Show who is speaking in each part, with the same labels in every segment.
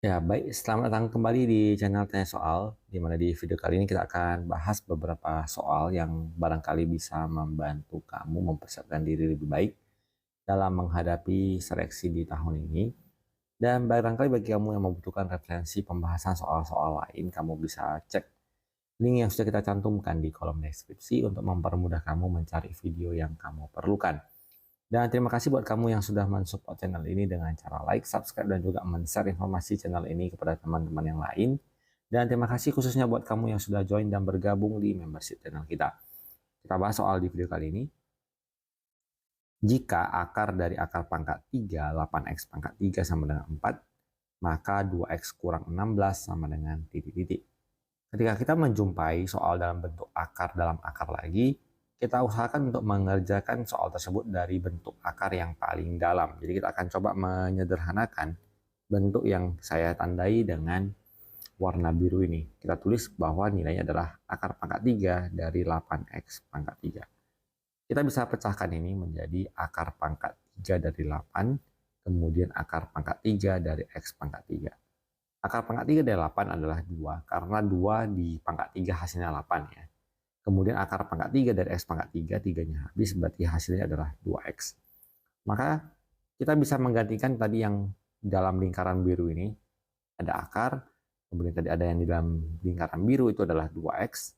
Speaker 1: Ya, baik. Selamat datang kembali di channel Tanya Soal, di mana di video kali ini kita akan bahas beberapa soal yang barangkali bisa membantu kamu mempersiapkan diri lebih baik dalam menghadapi seleksi di tahun ini. Dan barangkali bagi kamu yang membutuhkan referensi pembahasan soal-soal lain, kamu bisa cek link yang sudah kita cantumkan di kolom deskripsi untuk mempermudah kamu mencari video yang kamu perlukan. Dan terima kasih buat kamu yang sudah mensupport channel ini dengan cara like, subscribe, dan juga men-share informasi channel ini kepada teman-teman yang lain. Dan terima kasih khususnya buat kamu yang sudah join dan bergabung di membership channel kita. Kita bahas soal di video kali ini. Jika akar dari akar pangkat 3, 8x pangkat 3 sama dengan 4, maka 2x kurang 16 sama dengan titik-titik. Ketika kita menjumpai soal dalam bentuk akar dalam akar lagi, kita usahakan untuk mengerjakan soal tersebut dari bentuk akar yang paling dalam. Jadi kita akan coba menyederhanakan bentuk yang saya tandai dengan warna biru ini. Kita tulis bahwa nilainya adalah akar pangkat 3 dari 8x pangkat 3. Kita bisa pecahkan ini menjadi akar pangkat 3 dari 8, kemudian akar pangkat 3 dari x pangkat 3. Akar pangkat 3 dari 8 adalah 2, karena 2 di pangkat 3 hasilnya 8 ya. Kemudian akar pangkat 3 dari x pangkat 3, 3-nya habis, berarti hasilnya adalah 2x. Maka kita bisa menggantikan tadi yang dalam lingkaran biru ini, ada akar, kemudian tadi ada yang di dalam lingkaran biru itu adalah 2x,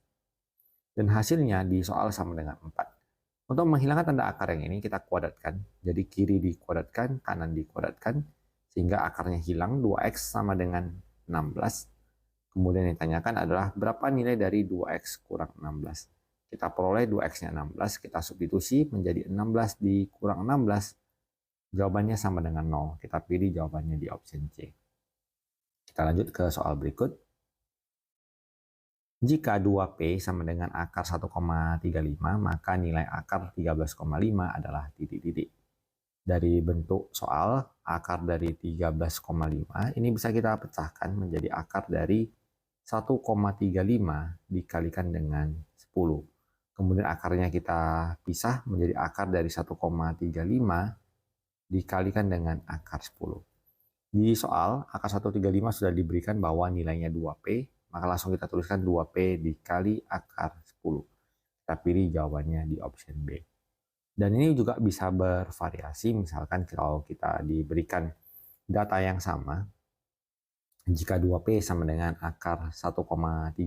Speaker 1: dan hasilnya di soal sama dengan 4. Untuk menghilangkan tanda akar yang ini, kita kuadratkan. Jadi kiri dikuadratkan, kanan dikuadratkan, sehingga akarnya hilang. 2x sama dengan 16. Kemudian yang ditanyakan adalah berapa nilai dari 2x kurang 16. Kita peroleh 2x-nya 16, kita substitusi menjadi 16 dikurang 16. Jawabannya sama dengan 0. Kita pilih jawabannya di option C. Kita lanjut ke soal berikut. Jika 2P sama dengan akar 1,35, maka nilai akar 13,5 adalah titik-titik. Dari bentuk soal, akar dari 13,5 ini bisa kita pecahkan menjadi akar dari 1,35 dikalikan dengan 10. Kemudian akarnya kita pisah menjadi akar dari 1,35 dikalikan dengan akar 10. Di soal, akar 135 sudah diberikan bahwa nilainya 2P, maka langsung kita tuliskan 2P dikali akar 10. Kita pilih jawabannya di option B. Dan ini juga bisa bervariasi, misalkan kalau kita diberikan data yang sama, jika 2P sama dengan akar 1,35,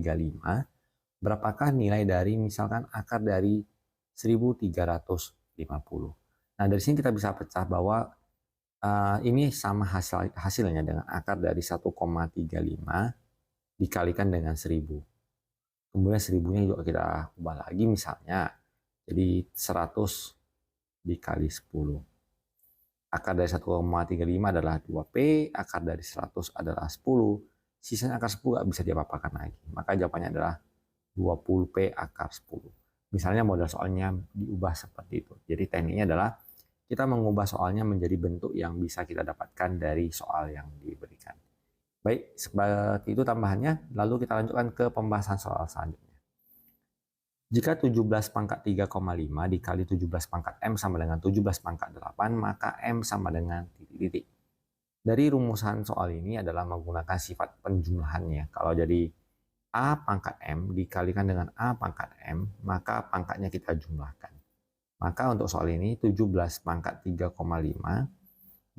Speaker 1: berapakah nilai dari misalkan akar dari 1350. Nah, dari sini kita bisa pecah bahwa ini sama hasilnya dengan akar dari 1,35 dikalikan dengan 1000. Kemudian 1000-nya juga kita ubah lagi misalnya, jadi 100 dikali 10. Akar dari 1,35 adalah 2P, akar dari 100 adalah 10, sisanya akar 10 nggak bisa diapa-apakan lagi. Maka jawabannya adalah 20P akar 10. Misalnya model soalnya diubah seperti itu. Jadi tekniknya adalah kita mengubah soalnya menjadi bentuk yang bisa kita dapatkan dari soal yang diberikan. Baik, seperti itu tambahannya. Lalu kita lanjutkan ke pembahasan soal selanjutnya. Jika 17 pangkat 3,5 dikali 17 pangkat M sama dengan 17 pangkat 8, maka M sama dengan titik-titik. Dari rumusan soal ini adalah menggunakan sifat penjumlahannya. Kalau jadi A pangkat M dikalikan dengan A pangkat M, maka pangkatnya kita jumlahkan. Maka untuk soal ini 17 pangkat 3,5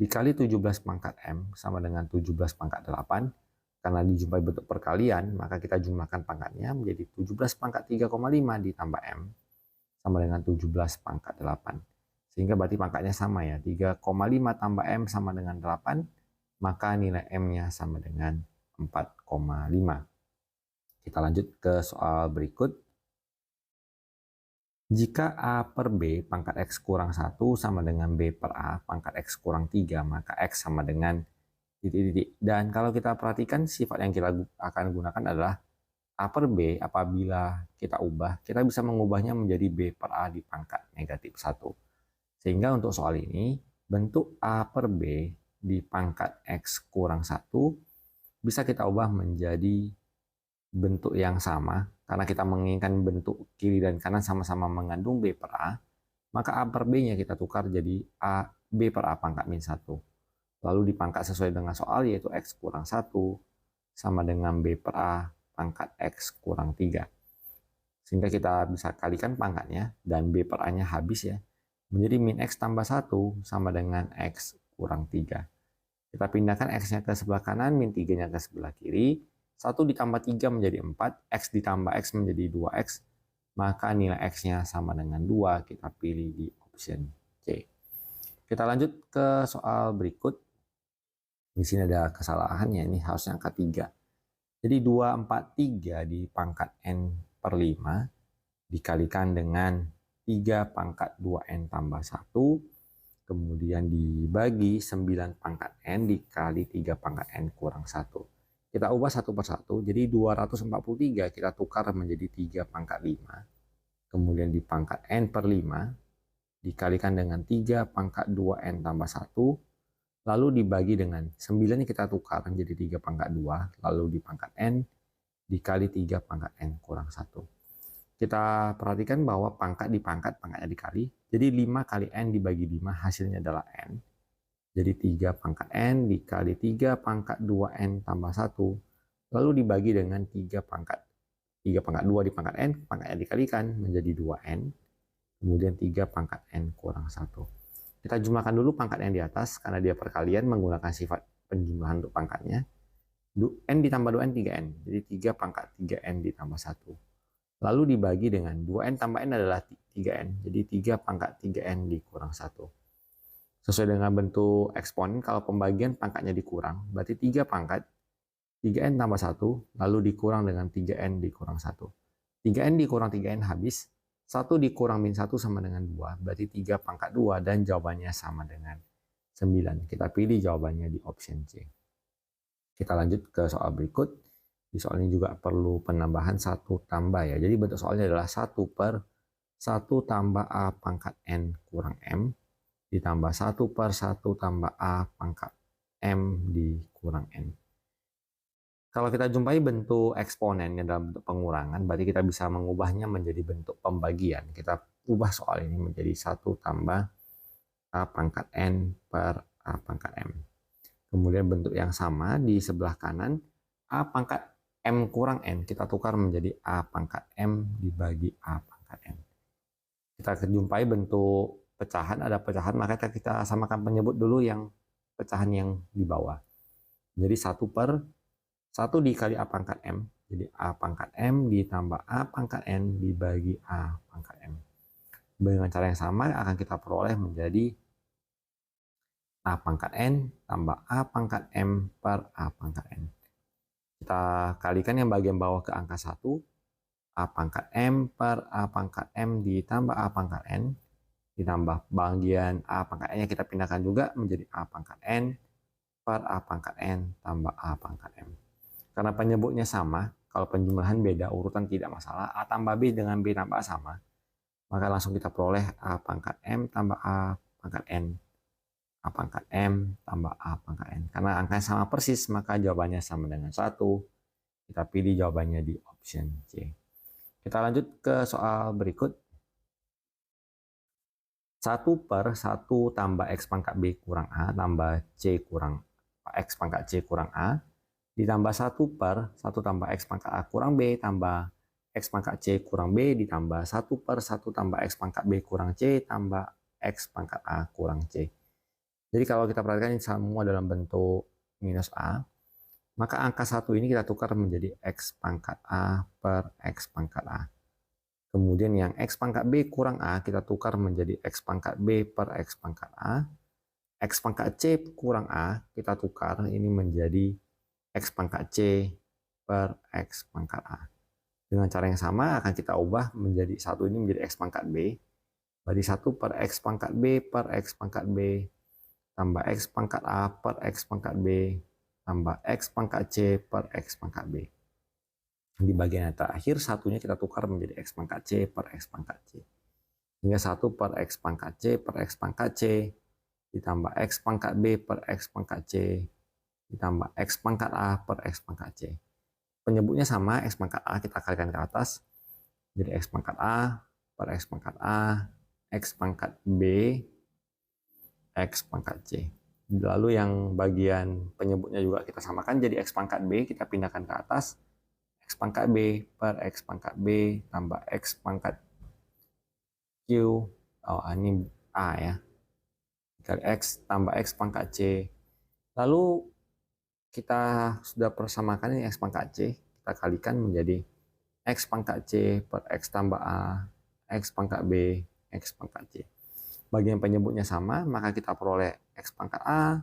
Speaker 1: dikali 17 pangkat M sama dengan 17 pangkat 8. Karena dijumpai bentuk perkalian, maka kita jumlahkan pangkatnya menjadi 17 pangkat 3,5 ditambah M sama dengan 17 pangkat 8. Sehingga berarti pangkatnya sama ya, 3,5 tambah M sama dengan 8, maka nilai M-nya sama dengan 4,5. Kita lanjut ke soal berikut. Jika A per B pangkat X kurang 1 sama dengan B per A pangkat X kurang 3, maka X sama dengan titik-titik. Dan kalau kita perhatikan sifat yang kita akan gunakan adalah A per B. Apabila kita ubah, kita bisa mengubahnya menjadi B per A di pangkat negatif 1. Sehingga untuk soal ini, bentuk A per B di pangkat X kurang 1 bisa kita ubah menjadi bentuk yang sama. Karena kita menginginkan bentuk kiri dan kanan sama-sama mengandung B per A, maka A per B-nya kita tukar jadi B per A pangkat min 1. lalu dipangkat sesuai dengan soal, yaitu X kurang 1 sama dengan B per A pangkat X kurang 3. Sehingga kita bisa kalikan pangkatnya, dan B per A-nya habis ya, menjadi min X tambah 1 sama dengan X kurang 3. Kita pindahkan X-nya ke sebelah kanan, min 3-nya ke sebelah kiri. 1 ditambah 3 menjadi 4, X ditambah X menjadi 2X, maka nilai X-nya sama dengan 2, kita pilih di option C. Kita lanjut ke soal berikut. Di sini ada kesalahannya, ini harusnya angka 3. Jadi 243 di pangkat N per 5 dikalikan dengan 3 pangkat 2N tambah 1, kemudian dibagi 9 pangkat N dikali 3 pangkat N kurang 1. Kita ubah satu per satu, jadi 243 kita tukar menjadi 3 pangkat 5, kemudian di pangkat N per 5 dikalikan dengan 3 pangkat 2N tambah 1, lalu dibagi dengan 9 kita tukar menjadi 3 pangkat 2, lalu di pangkat N dikali 3 pangkat N kurang 1. Kita perhatikan bahwa pangkat dipangkat, pangkatnya dikali. Jadi 5 kali N dibagi 5 hasilnya adalah N. Jadi 3 pangkat N dikali 3 pangkat 2N tambah 1, lalu dibagi dengan 3 pangkat 2 di pangkat N, pangkatnya dikalikan menjadi 2N, kemudian 3 pangkat N kurang 1. Kita jumlahkan dulu pangkat yang di atas, karena dia perkalian menggunakan sifat penjumlahan untuk pangkatnya. N ditambah 2N, 3N. Jadi 3 pangkat 3N ditambah 1. Lalu dibagi dengan 2N tambah N adalah 3N. Jadi 3 pangkat 3N dikurang 1. Sesuai dengan bentuk eksponen, kalau pembagian pangkatnya dikurang, berarti 3 pangkat 3N tambah 1, lalu dikurang dengan 3N dikurang 1. 3N dikurang 3N habis, 1 dikurang min 1 sama dengan 2, berarti 3 pangkat 2, dan jawabannya sama dengan 9. Kita pilih jawabannya di option C. Kita lanjut ke soal berikut. Di soal ini juga perlu penambahan 1 tambah ya. Jadi bentuk soalnya adalah 1 per 1 tambah A pangkat N kurang M, ditambah 1 per 1 tambah A pangkat M dikurang N. Kalau kita jumpai bentuk eksponen yang dalam bentuk pengurangan, berarti kita bisa mengubahnya menjadi bentuk pembagian. Kita ubah soal ini menjadi 1 tambah A pangkat N per A pangkat M. Kemudian bentuk yang sama di sebelah kanan, A pangkat M kurang N, kita tukar menjadi A pangkat M dibagi A pangkat N. Kita jumpai bentuk pecahan, ada pecahan, maka kita samakan penyebut dulu yang pecahan yang di bawah. Jadi 1 per 1 dikali A pangkat M, jadi A pangkat M ditambah A pangkat N dibagi A pangkat M. Dengan cara yang sama akan kita peroleh menjadi A pangkat N tambah A pangkat M per A pangkat N. Kita kalikan yang bagian bawah ke angka 1, A pangkat M per A pangkat M ditambah A pangkat N, ditambah bagian A pangkat N-nya kita pindahkan juga menjadi A pangkat N per A pangkat N tambah A pangkat M. Karena penyebutnya sama, kalau penjumlahan beda, urutan tidak masalah, A tambah B dengan B tambah A sama, maka langsung kita peroleh A pangkat M tambah A pangkat N, A pangkat M tambah A pangkat N. Karena angkanya sama persis, maka jawabannya sama dengan 1. Kita pilih jawabannya di option C. Kita lanjut ke soal berikut. 1 per 1 tambah X pangkat B kurang A tambah C kurang X pangkat C kurang A, ditambah 1 per 1 tambah X pangkat A kurang B tambah X pangkat C kurang B, ditambah 1 per 1 tambah X pangkat B kurang C tambah X pangkat A kurang C. Jadi kalau kita perhatikan ini semua dalam bentuk minus A, maka angka 1 ini kita tukar menjadi X pangkat A per X pangkat A. Kemudian yang X pangkat B kurang A kita tukar menjadi X pangkat B per X pangkat A. X pangkat C kurang A kita tukar ini menjadi X pangkat C per X pangkat A. Dengan cara yang sama akan kita ubah menjadi 1 ini menjadi X pangkat B. Berarti 1 per X pangkat B per X pangkat B tambah X pangkat A per X pangkat B tambah X pangkat C per X pangkat B. Di bagian yang terakhir satunya kita tukar menjadi X pangkat C per X pangkat C. Hingga 1 per X pangkat C per X pangkat C ditambah X pangkat B per X pangkat C ditambah X pangkat A per X pangkat C. Penyebutnya sama, X pangkat A kita kalikan ke atas, jadi X pangkat A per X pangkat A, X pangkat B, X pangkat C. Lalu yang bagian penyebutnya juga kita samakan jadi X pangkat B, kita pindahkan ke atas. X pangkat B per X pangkat B tambah X pangkat Q, ini A ya, dikali X tambah X pangkat C. Lalu kita sudah persamakan ini X pangkat C, kita kalikan menjadi X pangkat C per X tambah A, X pangkat B, X pangkat C. Bagian penyebutnya sama, maka kita peroleh X pangkat A,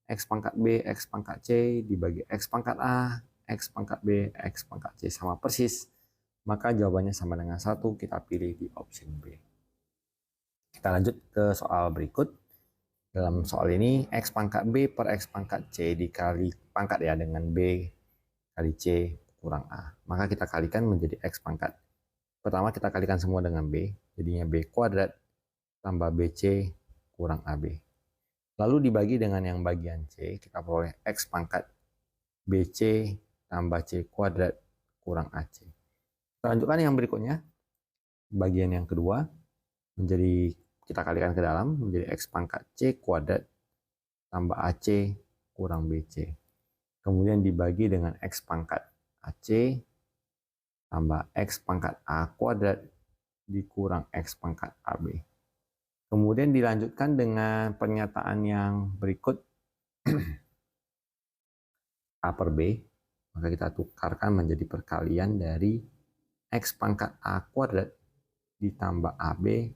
Speaker 1: X pangkat B, X pangkat C dibagi X pangkat A, X pangkat B, X pangkat C sama persis. Maka jawabannya sama dengan 1, kita pilih di option B. Kita lanjut ke soal berikut. Dalam soal ini, X pangkat B per X pangkat C dikali pangkat ya dengan B kali C kurang A. Maka kita kalikan menjadi X pangkat. Pertama kita kalikan semua dengan B, jadinya B kuadrat tambah BC kurang AB. Lalu dibagi dengan yang bagian C, kita peroleh X pangkat BC tambah C kuadrat kurang AC. Kita lanjutkan yang berikutnya. Bagian yang kedua, menjadi kita kalikan ke dalam, menjadi X pangkat C kuadrat tambah AC kurang BC. Kemudian dibagi dengan X pangkat AC tambah X pangkat A kuadrat dikurang X pangkat AB. Kemudian dilanjutkan dengan pernyataan yang berikut. A per B, maka kita tukarkan menjadi perkalian dari X pangkat A kuadrat ditambah AB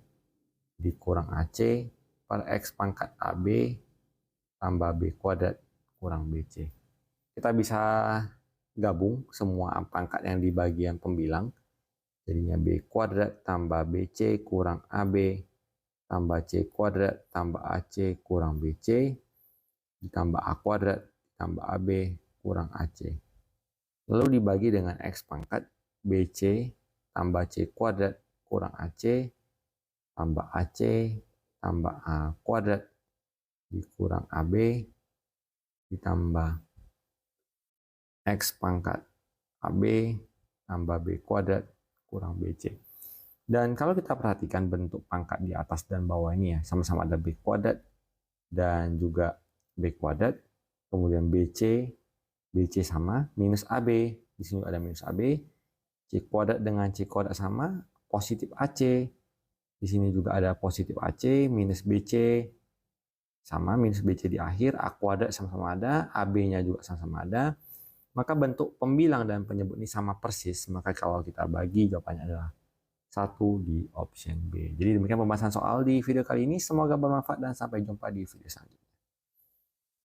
Speaker 1: dikurang AC per X pangkat AB tambah B kuadrat kurang BC. Kita bisa gabung semua pangkat yang di bagian pembilang. Jadinya B kuadrat tambah BC kurang AB tambah C kuadrat tambah AC kurang BC ditambah A kuadrat ditambah AB kurang AC. Lalu dibagi dengan X pangkat BC tambah C kuadrat kurang AC tambah AC tambah A kuadrat dikurang AB ditambah X pangkat AB tambah B kuadrat kurang BC. Dan kalau kita perhatikan bentuk pangkat di atas dan bawah ini ya, sama-sama ada B kuadrat dan juga B kuadrat, kemudian BC sama, minus AB, di sini ada minus AB, C kuadrat dengan C kuadrat sama, positif AC, di sini juga ada positif AC, minus BC sama, minus BC di akhir, A kuadrat sama-sama ada, AB-nya juga sama-sama ada, maka bentuk pembilang dan penyebut ini sama persis, maka kalau kita bagi jawabannya adalah 1 di option B. Jadi demikian pembahasan soal di video kali ini, semoga bermanfaat dan sampai jumpa di video selanjutnya.